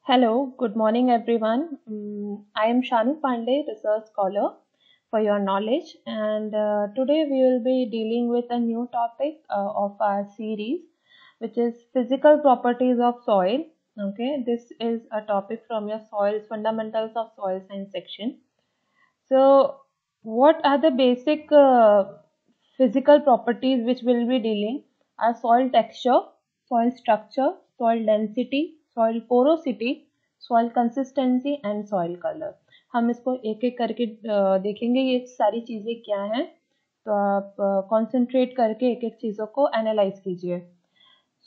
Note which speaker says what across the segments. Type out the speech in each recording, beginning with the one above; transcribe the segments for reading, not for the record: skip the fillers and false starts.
Speaker 1: Hello, good morning everyone. I am Shanu Pandey, research scholar for your knowledge, and today we will be dealing with a new topic of our series, which is physical properties of soil. Okay, this is a topic from your soils fundamentals of soil science section. So, what are the basic physical properties which we'll be dealing? Are soil texture, soil structure, soil density, soil porosity, soil consistency and soil color. हम इसको एक एक करके देखेंगे ये सारी चीजें क्या हैं, तो आप कंसंट्रेट करके एक एक चीजों को एनालाइज कीजिए।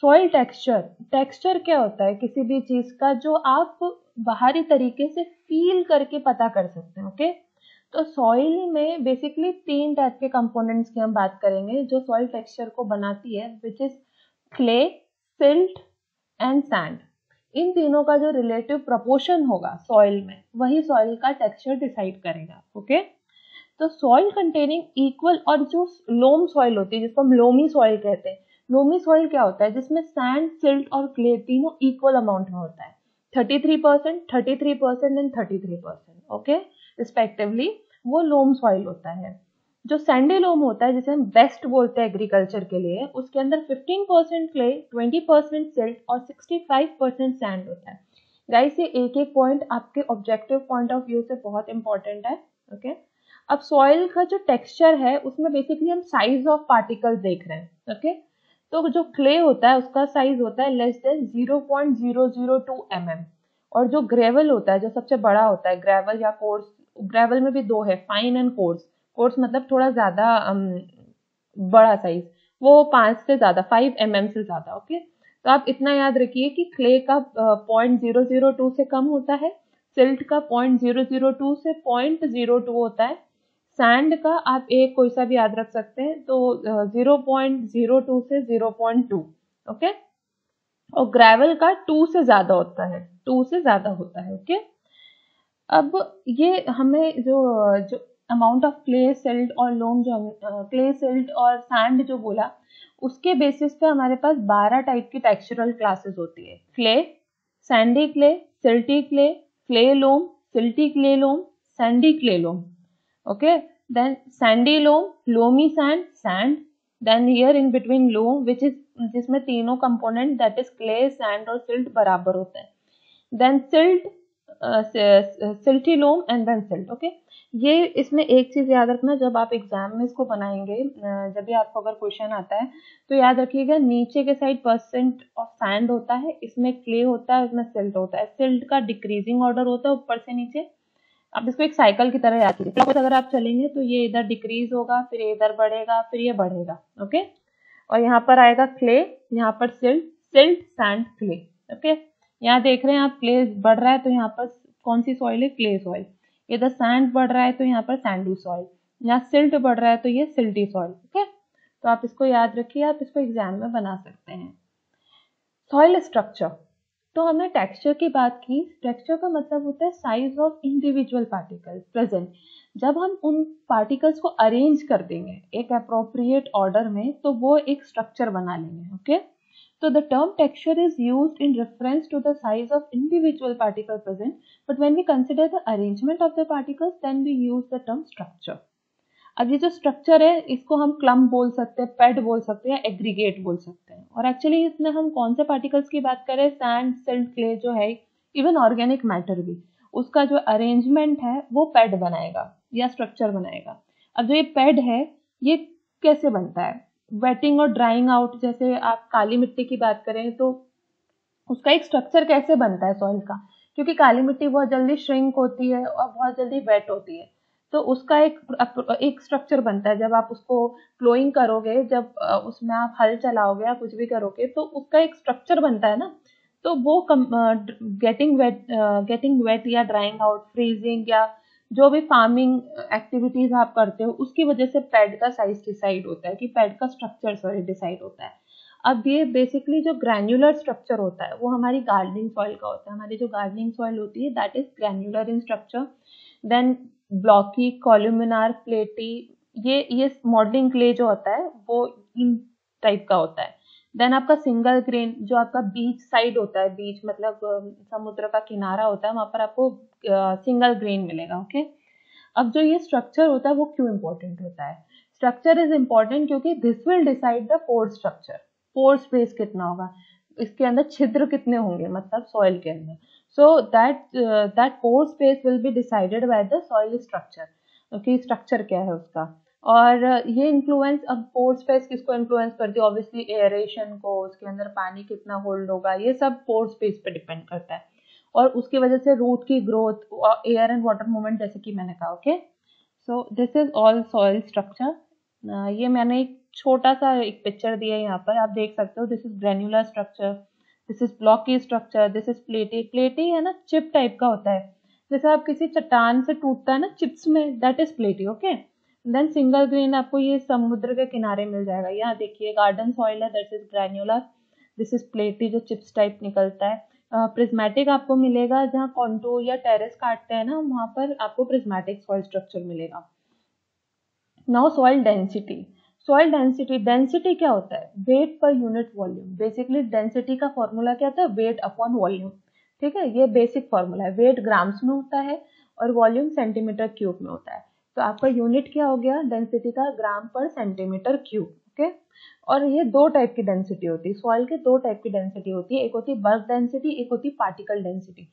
Speaker 1: सॉइल टेक्सचर, टेक्सचर क्या होता है किसी भी चीज का जो आप बाहरी तरीके से फील करके पता कर सकते हैं। ओके, तो सॉइल में बेसिकली तीन टाइप के कंपोनेंट्स की हम बात करेंगे जो सॉइल टेक्सचर को बनाती है, which is clay, silt and sand. इन तीनों का जो रिलेटिव प्रोपोर्शन होगा सॉइल में वही सॉइल का टेक्सचर डिसाइड करेगा। ओके, तो सॉइल कंटेनिंग इक्वल, और जो लोम सॉइल होती है जिसको हम लोमी सॉइल कहते हैं, लोमी सॉइल क्या होता है जिसमें सैंड, सिल्ट और क्ले तीनों इक्वल अमाउंट में होता है, 33%, 33% एंड 33%, ओके, रिस्पेक्टिवली, वो लोम सॉइल होता है। जो सैंडी लोम होता है जिसे हम बेस्ट बोलते हैं एग्रीकल्चर के लिए, उसके अंदर 15% क्ले, 20% सिल्ट और 65% सैंड होता है। गाइस, ये एक एक पॉइंट आपके ऑब्जेक्टिव पॉइंट ऑफ व्यू से बहुत इंपॉर्टेंट है। ओके, अब सॉइल का जो टेक्सचर है उसमें बेसिकली हम साइज ऑफ पार्टिकल्स देख रहे हैं। ओके, तो जो क्ले होता है उसका साइज होता है लेस देन 0.002 mm, और जो ग्रेवल होता है जो सबसे बड़ा होता है, ग्रेवल या कोर्स, ग्रेवल में भी दो है, फाइन एंड कोर्स। कोर्स मतलब थोड़ा ज्यादा बड़ा साइज, वो 5 से ज्यादा, 5 mm से ज्यादा। ओके, तो आप इतना याद रखिए कि क्ले का 0.002 से कम होता है, सिल्ट का 0.002 से 0.02 होता है, सैंड का आप एक कोई सा भी याद रख सकते हैं, तो 0.02 से 0.2। ओके, और ग्रेवल का 2 से ज्यादा होता है, 2 से ज्यादा होता है। ओके, अब ये हमें जो जो अमाउंट ऑफ क्ले, सिल्ट और लोम, जो क्ले, सिल्ट और सैंड जो बोला, उसके बेसिस पे हमारे पास 12 टाइप की टेक्सचरल क्लासेस होती है। Clay, sandy clay, silty clay, clay loam, silty clay loam, sandy clay loam. Okay, then sandy loam, loamy sand, sand, then here in between loam which is, जिसमें तीनों component that is clay, sand और silt बराबर होते हैं, then silt, silty loam and then silt. Okay, ये इसमें एक चीज याद रखना, जब आप एग्जाम में इसको बनाएंगे, जब भी आपको अगर क्वेश्चन आता है तो याद रखिएगा नीचे के साइड परसेंट ऑफ सैंड होता है, इसमें क्ले होता है, इसमें सिल्ट होता है। सिल्ट का डिक्रीजिंग ऑर्डर होता है ऊपर से नीचे। आप इसको एक साइकिल की तरह याद कीजिए, क्लॉकवाइज अगर आप चलेंगे तो ये इधर डिक्रीज होगा, फिर ये इधर बढ़ेगा, फिर ये बढ़ेगा। ओके, और यहाँ पर आएगा क्ले, यहाँ पर silt, silt, sand, clay. Okay, यहाँ देख रहे हैं आप क्ले बढ़ रहा है तो यहाँ पर कौन सी सॉइल है, क्ले सॉइल। इधर सैंड बढ़ रहा है तो यहाँ पर सैंडी सॉइल, यहाँ सिल्ट बढ़ रहा है तो ये सिल्टी सॉइल। ओके, तो आप इसको याद रखिए, आप इसको एग्जाम में बना सकते हैं। सॉइल स्ट्रक्चर, तो हमने टेक्सचर की बात की। टेक्सचर का मतलब होता है size of individual particles present. जब हम उन पार्टिकल्स को अरेंज कर देंगे एक अप्रोप्रिएट ऑर्डर में तो वो एक स्ट्रक्चर बना लेंगे। Okay, so the term texture is used in reference to the size of individual particle present, but when we consider the arrangement of the particles, then we use the term structure. अब ये जो structure है इसको हम clump बोल सकते हैं, paid बोल सकते हैं, एग्रीगेट बोल सकते हैं। और एक्चुअली इसमें हम कौन से पार्टिकल्स की बात करें, सैंड, सिल्ट, क्ले जो है, इवन ऑर्गेनिक मैटर भी, उसका जो अरेंजमेंट है वो पेड बनाएगा या स्ट्रक्चर बनाएगा। अब जो ये पेड है ये कैसे बनता है, वेटिंग और ड्राइंग आउट, जैसे आप काली मिट्टी की बात करें तो उसका एक स्ट्रक्चर कैसे बनता है सॉइल का, क्योंकि काली मिट्टी बहुत जल्दी श्रिंक होती है और बहुत जल्दी वेट होती है, तो उसका एक स्ट्रक्चर बनता है। जब आप उसको प्लोइंग करोगे, जब उसमें आप हल चलाओगे या कुछ भी करोगे तो उसका एक स्ट्रक्चर बनता है ना, तो वो गेटिंग वेट या ड्राइंग आउट, फ्रीजिंग या जो भी फार्मिंग एक्टिविटीज आप करते हो उसकी वजह से पैड का साइज डिसाइड होता है, कि पैड का स्ट्रक्चर सॉरी डिसाइड होता है। अब ये बेसिकली जो ग्रैन्युलर स्ट्रक्चर होता है वो हमारी गार्डनिंग सॉइल का होता है। हमारी जो गार्डनिंग सॉइल होती है that is granular in structure. Then blocky, columnar, platy, ये मॉडलिंग क्ले जो होता है वो इन टाइप का होता है। देन आपका सिंगल ग्रेन, जो आपका बीच साइड होता है, बीच मतलब समुद्र का किनारा होता है, वहां पर आपको सिंगल ग्रेन मिलेगा। ओके, अब जो ये स्ट्रक्चर होता है वो क्यों इंपॉर्टेंट होता है? स्ट्रक्चर इज इंपॉर्टेंट क्योंकि this will decide the pore structure, pore space कितना होगा, इसके अंदर छिद्र कितने होंगे मतलब सॉइल के अंदर। So that pore space will be decided by the soil structure, कि स्ट्रक्चर क्या है उसका। और ये इन्फ्लुएंस, अब पोर स्पेस किसको इन्फ्लुएंस करती है? ऑब्वियसली एयरेशन को, उसके अंदर पानी कितना होल्ड होगा, ये सब पोर स्पेस पे डिपेंड करता है। और उसकी वजह से रूट की growth, air and water movement, जैसे कि मैंने कहा। Okay, so this is all soil structure. ये मैंने एक छोटा सा एक पिक्चर दिया है यहाँ पर, आप देख सकते हो। This is granular structure, this is blocky structure, this is प्लेटी। प्लेटी है ना, चिप टाइप का होता है, जैसे आप किसी चट्टान से टूटता है ना चिप्स में, दैट इज प्लेटी। ओके, देन सिंगल ग्रेन आपको ये समुद्र के किनारे मिल जाएगा। यहाँ देखिए गार्डन सॉइल है, that is granular, this is प्लेटी जो चिप्स टाइप निकलता है। प्रिज्मेटिक आपको मिलेगा जहाँ कॉन्टूर या टेरेस काटते हैं ना, वहां पर आपको प्रिज्मेटिक सॉइल स्ट्रक्चर मिलेगा। Now soil density. Soil density, density क्या होता है? Weight per unit volume. Basically density का फॉर्मूला क्या होता है? Weight upon volume. ठीक है, ये बेसिक फॉर्मूला है। वेट ग्राम्स में होता है और वॉल्यूम सेंटीमीटर क्यूब में होता है। तो आपका यूनिट क्या हो गया डेंसिटी का? ग्राम पर सेंटीमीटर क्यूब। ओके, और ये दो टाइप की डेंसिटी होती है सॉइल के, दो टाइप की डेंसिटी होती है, एक होती है बल्क डेंसिटी, एक होती है पार्टिकल डेंसिटी।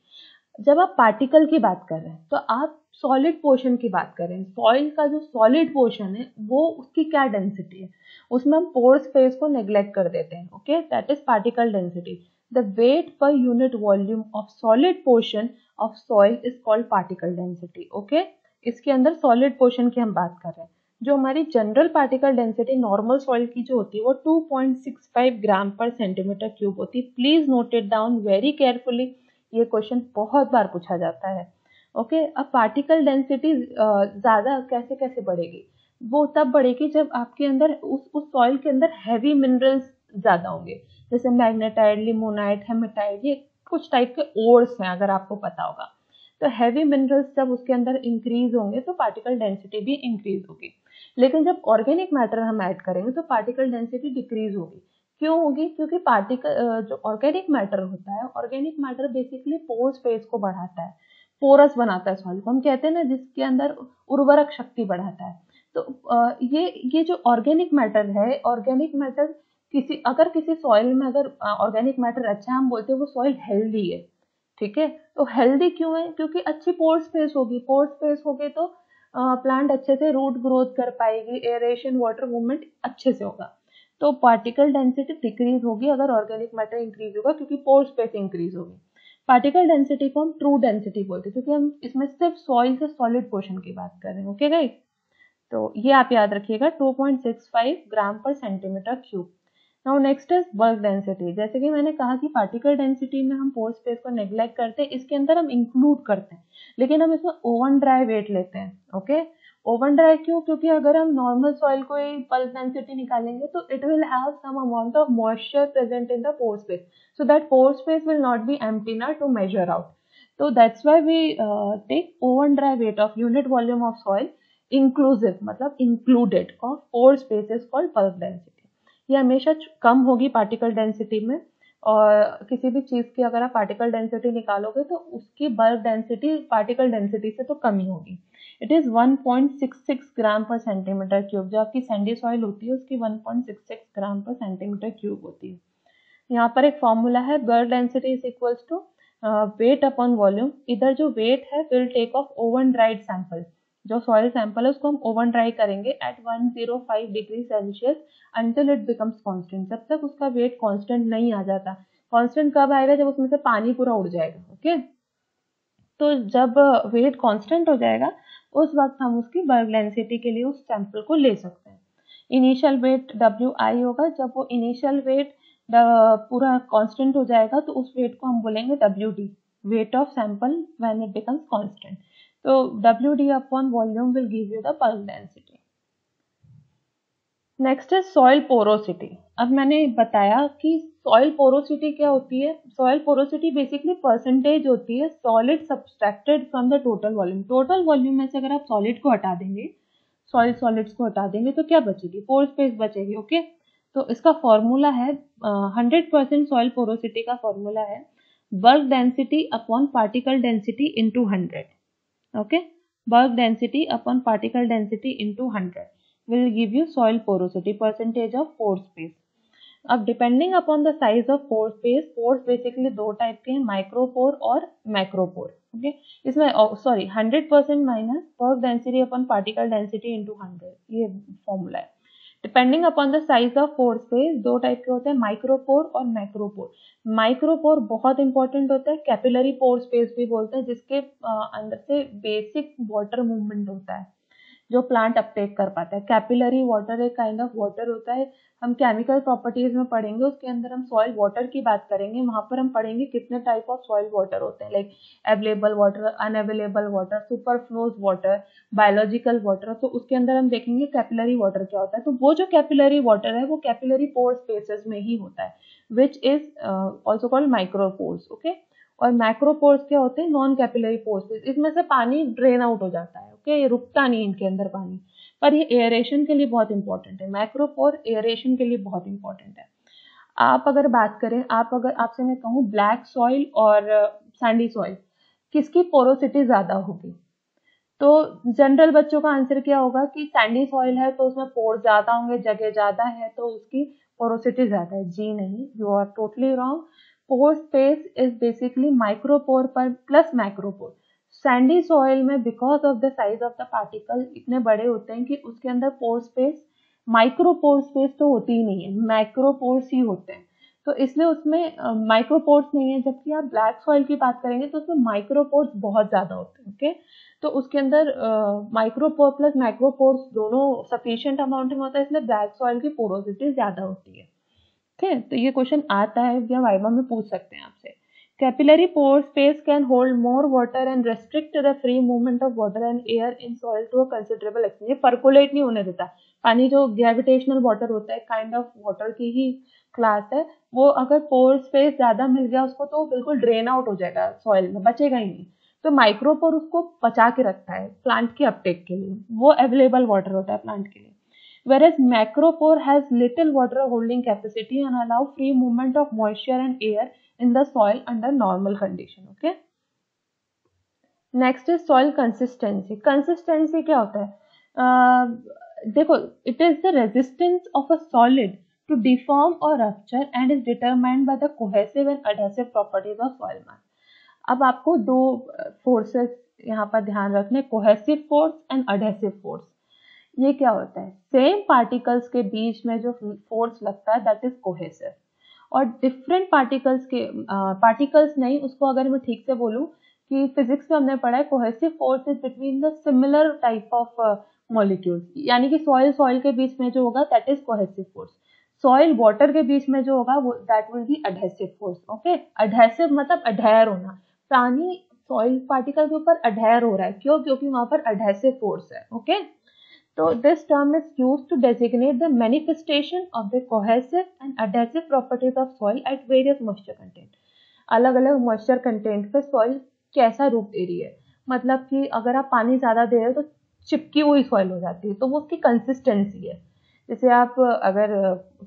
Speaker 1: जब आप पार्टिकल की बात कर रहे हैं तो आप सॉलिड पोर्शन की बात कर रहे हैं। सॉइल का जो सॉलिड पोर्शन है वो उसकी क्या डेंसिटी है, उसमें हम पोर स्पेस को नेग्लेक्ट कर देते हैं। Okay, that is particle density. The weight per unit volume of solid portion of soil is called particle density. Okay, इसके अंदर सॉलिड पोर्शन की हम बात कर रहे हैं। जो हमारी general particle density normal soil की जो होती है वो 2.65 ग्राम पर सेंटीमीटर क्यूब होती है। Please note it down very carefully, ये क्वेश्चन बहुत बार पूछा जाता है। ओके, अब पार्टिकल डेंसिटी ज्यादा कैसे कैसे बढ़ेगी? वो तब बढ़ेगी जब आपके अंदर उस सॉइल के अंदर हैवी मिनरल्स ज्यादा होंगे, जैसे मैग्नेटाइट, लिमोनाइट, हेमेटाइट, ये कुछ टाइप के ओर्स हैं अगर आपको पता होगा। तो हैवी मिनरल्स जब उसके अंदर इंक्रीज होंगे तो पार्टिकल डेंसिटी भी इंक्रीज होगी। लेकिन जब ऑर्गेनिक मैटर हम ऐड करेंगे तो पार्टिकल डेंसिटी डिक्रीज होगी। क्यों होगी? क्योंकि पार्टिकल जो ऑर्गेनिक मैटर होता है, ऑर्गेनिक मैटर बेसिकली पोर स्पेस को बढ़ाता है, पोरस बनाता है सॉइल को, हम कहते हैं ना, जिसके अंदर उर्वरक शक्ति बढ़ाता है। तो ये जो ऑर्गेनिक मैटर है, ऑर्गेनिक मैटर अगर किसी सॉइल में अगर ऑर्गेनिक मैटर अच्छा है, हम बोलते हैं वो सॉइल हेल्दी है। ठीक है, तो हेल्दी क्यों है? क्योंकि अच्छी पोर स्पेस होगी, पोर स्पेस होगी तो प्लांट अच्छे से रूट ग्रोथ कर पाएगी, एरेशन, वाटर मूवमेंट अच्छे से होगा। तो पार्टिकल डेंसिटी डिक्रीज होगी अगर ऑर्गेनिक मैटर इंक्रीज होगा, क्योंकि पोर स्पेस इंक्रीज होगी। पार्टिकल डेंसिटी को हम ट्रू डेंसिटी बोलते हैं, क्योंकि हम इसमें सिर्फ सॉइल से सॉलिड पोर्शन की बात कर रहे हैं। ओके गाइस, तो ये आप याद रखिएगा, 2.65 ग्राम पर centimetre cube. Now next is bulk density. जैसे कि मैंने कहा कि पार्टिकल डेंसिटी में हम पोर स्पेस को नेग्लेक्ट करते हैं, इसके अंदर हम इंक्लूड करते हैं, लेकिन हम इसमें ओवन ड्राई वेट लेते हैं। ओके, ओवन ड्राई क्यों? क्योंकि अगर हम नॉर्मल सॉइल को बल्क डेंसिटी निकालेंगे तो it will have some amount of moisture present in the pore space, so that pore space will not be empty ना टू मेजर आउट। तो that's why we take oven dry weight of unit volume of soil inclusive, मतलब included of pore space is called bulk density. ये हमेशा कम होगी particle density में, और किसी भी चीज की अगर आप पार्टिकल डेंसिटी निकालोगे तो उसकी बल्क डेंसिटी पार्टिकल डेंसिटी से तो कम ही होगी। इट इज 1.66 ग्राम पर सेंटीमीटर क्यूब। जो आपकी सैंडी सॉइल होती है उसकी 1.66 ग्राम पर सेंटीमीटर क्यूब होती है। यहाँ पर एक फॉर्मूला है, bulk density is equals to weight upon volume. इधर जो वेट है will take of oven dried sample, जो सॉइल सैंपल है उसको हम ओवन ड्राई करेंगे at 105 degree Celsius until it becomes constant, जब तक उसका वेट कांस्टेंट नहीं आ जाता। कांस्टेंट कब आएगा? जब उसमें से पानी पूरा उड़ जाएगा। ओके, तो जब वेट कांस्टेंट हो जाएगा उस वक्त हम उसकी बल्क डेंसिटी के लिए उस सैंपल को ले सकते हैं। इनिशियल वेट WI होगा, जब वो इनिशियल वेट पूरा कांस्टेंट हो जाएगा तो उस वेट को हम बोलेंगे WD, weight of sample when it becomes constant. तो WD upon volume will give you the bulk density. Next है सॉइल पोरोसिटी। अब मैंने बताया कि सॉइल पोरोसिटी क्या होती है। सॉइल पोरोसिटी बेसिकली परसेंटेज होती है solid subtracted from the total volume. Total volume में से अगर आप सॉलिड को हटा देंगे, सॉइल सॉलिड्स को हटा देंगे तो क्या बचेगी? पोर स्पेस बचेगी। ओके, तो इसका फॉर्मूला है 100% सॉइल पोरोसिटी का फॉर्मूला है work density upon particle density into 100. Okay, work density upon particle density into 100 will give you soil porosity, percentage of pore space. अब depending upon the size of pore space, pores basically दो type के हैं, micropore और macropore. Okay, इसमें sorry 100% minus work density upon particle density into 100, ये formula है. Depending upon the size of pore space दो type के होते हैं, माइक्रोपोर और मैक्रोपोर. माइक्रोपोर बहुत इंपॉर्टेंट होता है, कैपिलरी पोर स्पेस भी बोलते हैं, जिसके अंदर से बेसिक वाटर मूवमेंट होता है जो प्लांट अपटेक कर पाता है. कैपिलरी वाटर एक काइंड ऑफ वाटर होता है, हम केमिकल प्रॉपर्टीज में पढ़ेंगे, उसके अंदर हम सॉइल वाटर की बात करेंगे, वहां पर हम पढ़ेंगे कितने टाइप ऑफ सॉइल वाटर होते हैं, like available water, unavailable water, superfluous water, biological water. तो उसके अंदर हम देखेंगे कैपिलरी वाटर क्या होता है. तो वो जो कैपिलरी वाटर है वो कैपिलरी पोर स्पेसेस में ही होता है, which is also called micropores. Okay, और मैक्रोपोर्स क्या होते हैं, नॉन कैपिलरी पोर्स. इसमें से पानी ड्रेन आउट हो जाता है. ओके, ये रुकता नहीं इनके अंदर पानी, पर ये एयरेशन के लिए बहुत इंपॉर्टेंट है. मैक्रोपोर एयरेशन के लिए बहुत इंपॉर्टेंट है. आप अगर बात करें, आपसे मैं कहूँ ब्लैक सॉइल और सैंडी सॉइल, किसकी पोरोसिटी ज्यादा होगी, तो जनरल बच्चों का आंसर क्या होगा कि सैंडी सॉइल है तो उसमें पोर ज्यादा होंगे, जगह ज्यादा है तो उसकी पोरोसिटी ज्यादा है. जी नहीं, you are totally wrong. Pore space is basically micropore per plus macropore. Sandy soil में because of the size of the particle इतने बड़े होते हैं कि उसके अंदर पोर स्पेस, माइक्रोपोर स्पेस तो होती ही नहीं है, मैक्रोपोर्स ही होते हैं. तो इसलिए उसमें माइक्रोपोर्स नहीं है. जबकि आप ब्लैक सॉइल की बात करेंगे तो उसमें माइक्रोपोर्स बहुत ज्यादा होते हैं. ओके, तो उसके अंदर माइक्रोपोर प्लस मैक्रोपोर्स दोनों सफिशिएंट अमाउंट में होता है, इसलिए ब्लैक सॉइल की पोरोसिटी ज्यादा होती है. ठीक है, तो ये क्वेश्चन आता है या वाइवा में पूछ सकते हैं आपसे. Capillary pore space can hold more water and restrict the free movement of water and air in soil to a considerable extent. ये पर्कुलेट नहीं होने देता. पानी जो ग्रेविटेशनल वाटर होता है, काइंड ऑफ वाटर की ही क्लास है, वो अगर पोर स्पेस ज्यादा मिल गया उसको तो बिल्कुल ड्रेन आउट हो जाएगा, सॉइल में बचेगा ही नहीं. तो माइक्रोपोर उसको बचा के रखता है प्लांट के अपटेक के लिए, वो अवेलेबल वाटर होता है प्लांट के लिए. Whereas macropore has little water holding capacity and allow free movement of moisture and air in the soil under normal condition. Okay. Next is soil consistency. Consistency क्या होता है? देखो, it is the resistance of a solid to deform or rupture and is determined by the cohesive and adhesive properties of soil mass. अब आपको दो forces यहाँ पर ध्यान रखने, cohesive force and adhesive force. ये क्या होता है, सेम पार्टिकल्स के बीच में जो फोर्स लगता है दैट इज कोहेसिव, और डिफरेंट पार्टिकल्स के पार्टिकल्स नहीं, उसको अगर मैं ठीक से बोलूं कि फिजिक्स में हमने पढ़ा है cohesive force is between the similar type of molecules, यानी कि सॉइल के बीच में जो होगा that is cohesive force. Soil water के बीच में जो होगा वो that will be adhesive force. Okay, adhesive मतलब अडहेयर होना, पानी सॉइल पार्टिकल के ऊपर अडहेयर हो रहा है, क्यों, क्योंकि वहां पर अडहेसिव फोर्स है. Okay, so this term is used to designate the manifestation of the cohesive and adhesive properties of soil at various moisture content. अलग अलग moisture content पे soil कैसा रूप दे रही है, मतलब कि अगर आप पानी ज्यादा दे रहे हो तो चिपकी हुई soil हो जाती है, तो वो उसकी consistency है. जैसे आप अगर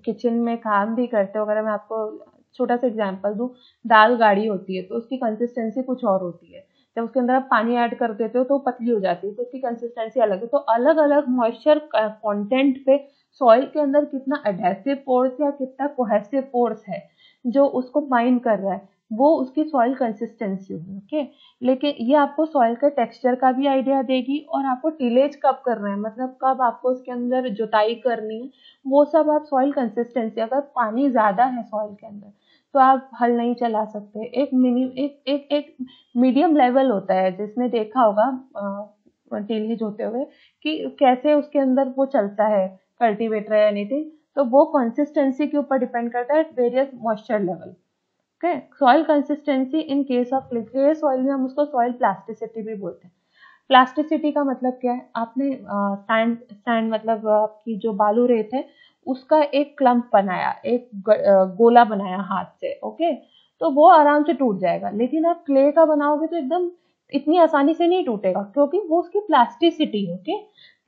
Speaker 1: किचन में काम भी करते हो, अगर मैं आपको छोटा सा एग्जांपल दूं, दाल गाढ़ी होती है तो उसकी कंसिस्टेंसी कुछ और होती है, जब उसके अंदर आप पानी ऐड कर देते हो तो पतली हो जाती है, तो उसकी कंसिस्टेंसी अलग है. तो अलग अलग मॉइस्चर कंटेंट पे सॉइल के अंदर कितना एडहेसिव फोर्स या कितना कोहेसिव फोर्स है जो उसको बाइंड कर रहा है, वो उसकी सॉइल कंसिस्टेंसी होगी. ओके, लेकिन ये आपको सॉइल के टेक्सचर का भी आइडिया देगी, और आपको टिलेज कब करना है, मतलब कब आपको उसके अंदर जुताई करनी है, वो सब आप सॉइल कंसिस्टेंसी. अगर पानी ज्यादा है सॉइल के अंदर तो आप हल नहीं चला सकते. एक मीडियम लेवल होता है, जिसने देखा होगा टिलेज होते हुए कि कैसे उसके अंदर वो चलता है, कल्टीवेटर या एनीथिंग, तो वो कंसिस्टेंसी के ऊपर डिपेंड करता है various moisture level. Okay, soil consistency in case of clay soil में हम उसको सॉइल प्लास्टिसिटी भी बोलते हैं. प्लास्टिसिटी का मतलब क्या है, आपने सैंड मतलब आपकी जो बालू रेत है उसका एक क्लम्प बनाया, एक गोला बनाया हाथ से. ओके, तो वो आराम से टूट जाएगा, लेकिन आप क्ले का बनाओगे तो एकदम इतनी आसानी से नहीं टूटेगा क्योंकि वो उसकी प्लास्टिसिटी है। ओके,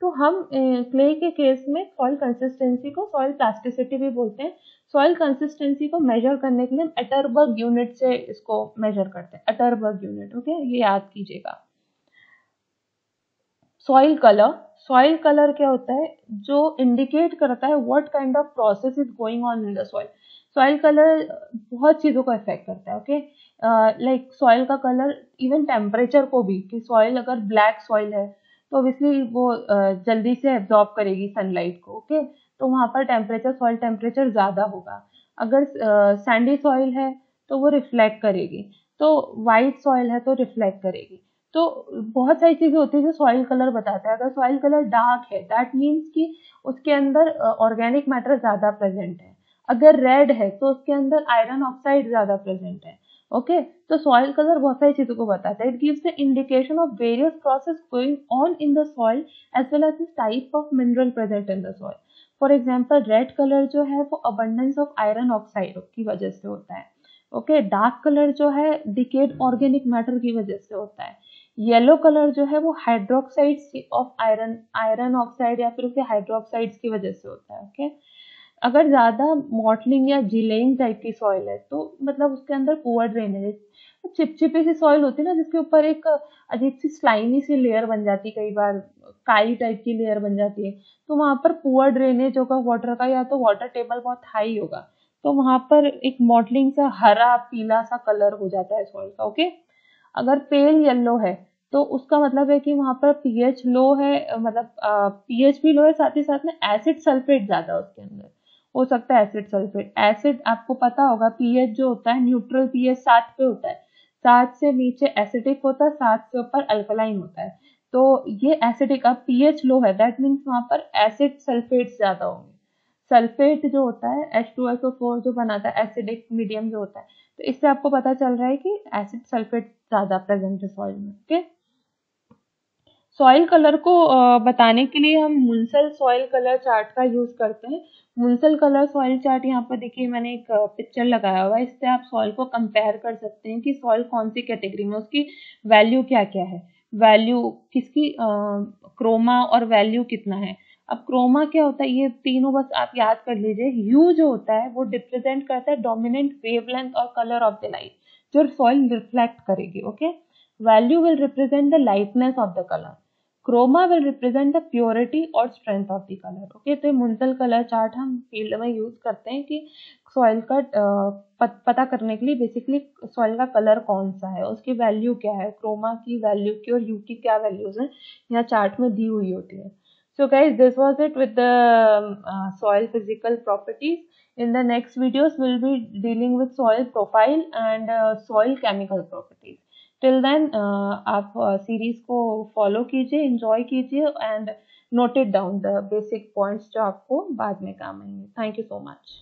Speaker 1: तो हम क्ले के केस में सॉइल कंसिस्टेंसी को सॉइल प्लास्टिसिटी भी बोलते हैं। सॉइल कंसिस्टेंसी को मेजर करने के लिए हम अटरबर्ग यूनिट से इसको मेजर करते हैं, अटरबर्ग यूनिट। ओके, ये याद कीजिएगा। सॉइल कलर, सॉइल कलर क्या होता है, जो इंडिकेट करता है what kind of process is going on in the soil. Soil colour बहुत चीजों को अफेक्ट करता है। ओके, लाइक सॉइल का कलर इवन टेम्परेचर को भी, कि सॉइल अगर ब्लैक सॉइल है तो ऑब्वियसली वो जल्दी से एब्जॉर्ब करेगी सनलाइट को। ओके, तो वहां पर टेम्परेचर, सॉइल टेम्परेचर ज्यादा होगा। अगर सैंडी सॉइल है तो वो रिफ्लेक्ट करेगी, तो वाइट सॉइल है तो रिफ्लेक्ट करेगी। तो बहुत सारी चीजें होती है जो सॉइल कलर बताता है। अगर सॉइल कलर डार्क है दैट मीन्स कि उसके अंदर ऑर्गेनिक मैटर ज्यादा प्रेजेंट है। अगर रेड है तो उसके अंदर आयरन ऑक्साइड ज्यादा प्रेजेंट है। ओके, तो सॉइल कलर बहुत सारी चीजों को बताता है। It gives the indication of various process going on in the soil as well as the type of mineral present in the soil. For example red colour जो है वो अबंडेंस ऑफ आयरन ऑक्साइड की वजह से होता है। Okay, dark colour जो है डिकेड ऑर्गेनिक मैटर की वजह से होता है। येलो कलर जो है वो hydroxides of iron, iron oxide या फिर उसके हाइड्रोक्साइड्स की वजह से होता है। ओके, अगर ज्यादा मॉटलिंग या जिलेइंग टाइप की सॉइल है तो मतलब उसके अंदर पुअर ड्रेनेज, चिपचिपी सी सॉइल होती है ना जिसके ऊपर एक अजीब सी स्लाइमी सी लेयर बन जाती है, कई बार काई टाइप की लेयर बन जाती है, तो वहां पर पुअर ड्रेनेज होगा वाटर का, या तो वाटर टेबल बहुत हाई होगा, तो वहां पर एक मॉटलिंग सा हरा पीला सा कलर हो जाता है सॉइल का। ओके, अगर पेल येलो है तो उसका मतलब है कि वहां पर पीएच लो है, मतलब पीएच भी लो है, साथ ही साथ में एसिड सल्फेट ज्यादा उसके अंदर हो सकता है। एसिड सल्फेट, एसिड आपको पता होगा पीएच जो होता है न्यूट्रल पीएच 7 पे होता है, 7 से नीचे एसिडिक होता है, 7 से ऊपर अल्कलाइन होता है। तो ये एसिडिक, अब पीएच लो है दैट मीन्स वहां पर एसिड सल्फेट ज्यादा होंगे। सल्फेट जो होता है H2SO4 जो बनाता है, एसिडिक मीडियम जो होता है, तो इससे आपको पता चल रहा है कि एसिड सल्फेट ज्यादा प्रेजेंट है सॉइल में। ओके, सॉइल कलर को बताने के लिए हम मुंसल सॉइल कलर चार्ट का यूज करते हैं। मुंसल कलर सॉइल चार्ट, यहाँ पर देखिए मैंने एक पिक्चर लगाया हुआ है, इससे आप सॉइल को कंपेयर कर सकते हैं कि सॉइल कौन सी कैटेगरी में, उसकी वैल्यू क्या क्या है, वैल्यू किसकी, क्रोमा और वैल्यू कितना है। अब क्रोमा क्या होता है, ये तीनों बस आप याद कर लीजिए। ह्यू जो होता है वो रिप्रेजेंट करता है डोमिनेंट वेवलेंथ और कलर ऑफ द लाइट जो सॉइल रिफ्लेक्ट करेगी। Okay, value will represent the lightness of the colour, chroma will represent the purity और strength of the colour. Okay, तो मुंसल कलर चार्ट हम field में use करते हैं कि सॉइल का पता करने के लिए, बेसिकली सॉइल का कलर कौन सा है, उसकी वैल्यू क्या है, क्रोमा की वैल्यू की और यू की क्या वैल्यूज है, यहाँ चार्ट में दी हुई होती है। So guys, this was it with the soil physical properties. In the next videos, we'll be dealing with soil profile and soil chemical properties. Till then, आप सीरीज को फॉलो कीजिए, एंजॉय कीजिए and note it down the basic points जो आपको बाद में काम आएंगे। Thank you so much.